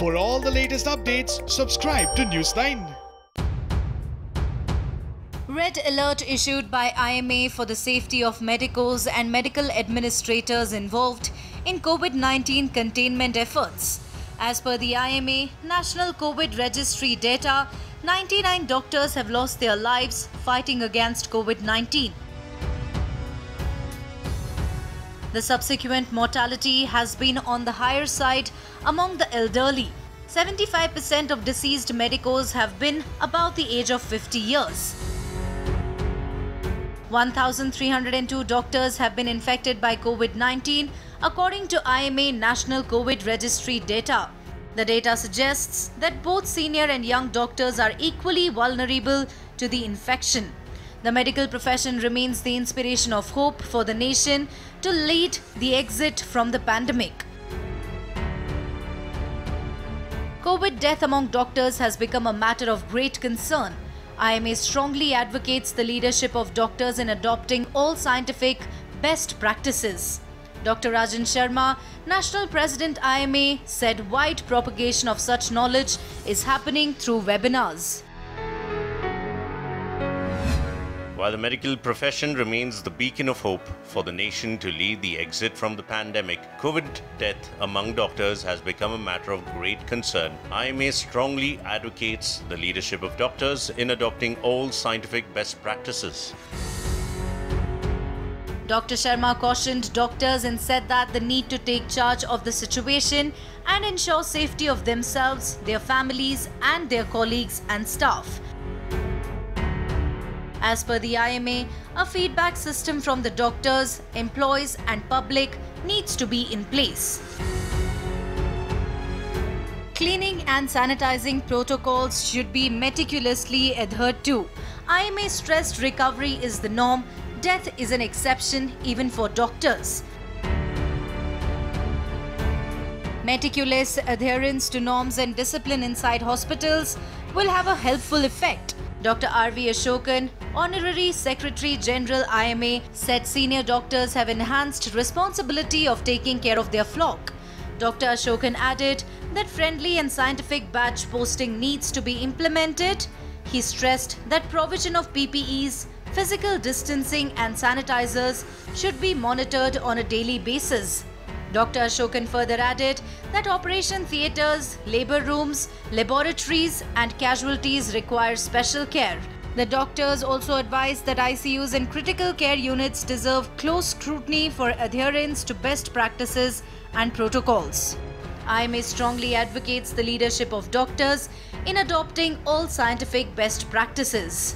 For all the latest updates, subscribe to News9. Red alert issued by IMA for the safety of medicos and medical administrators involved in COVID-19 containment efforts. As per the IMA National COVID Registry data, 99 doctors have lost their lives fighting against COVID-19. The subsequent mortality has been on the higher side among the elderly. 75% of deceased medicos have been above the age of 50 years. 1,302 doctors have been infected by COVID-19 according to IMA National COVID Registry data. The data suggests that both senior and young doctors are equally vulnerable to the infection. The medical profession remains the inspiration of hope for the nation to lead the exit from the pandemic. COVID death among doctors has become a matter of great concern. IMA strongly advocates the leadership of doctors in adopting all scientific best practices. Dr. Rajan Sharma, National President IMA, said wide propagation of such knowledge is happening through webinars. While the medical profession remains the beacon of hope for the nation to lead the exit from the pandemic, COVID death among doctors has become a matter of great concern. IMA strongly advocates the leadership of doctors in adopting all scientific best practices. Dr. Sharma cautioned doctors and said that the need to take charge of the situation and ensure safety of themselves, their families and their colleagues and staff. As per the IMA, a feedback system from the doctors, employees and public needs to be in place. Cleaning and sanitizing protocols should be meticulously adhered to. IMA stressed recovery is the norm, death is an exception even for doctors. Meticulous adherence to norms and discipline inside hospitals will have a helpful effect. Dr. R.V. Ashokan, Honorary Secretary General IMA, said senior doctors have enhanced responsibility of taking care of their flock. Dr. Ashokan added that friendly and scientific badge posting needs to be implemented. He stressed that provision of PPEs, physical distancing and sanitizers should be monitored on a daily basis. Dr. Ashokan further added that operation theatres, labour rooms, laboratories and casualties require special care. The doctors also advised that ICUs and critical care units deserve close scrutiny for adherence to best practices and protocols. IMA strongly advocates the leadership of doctors in adopting all scientific best practices.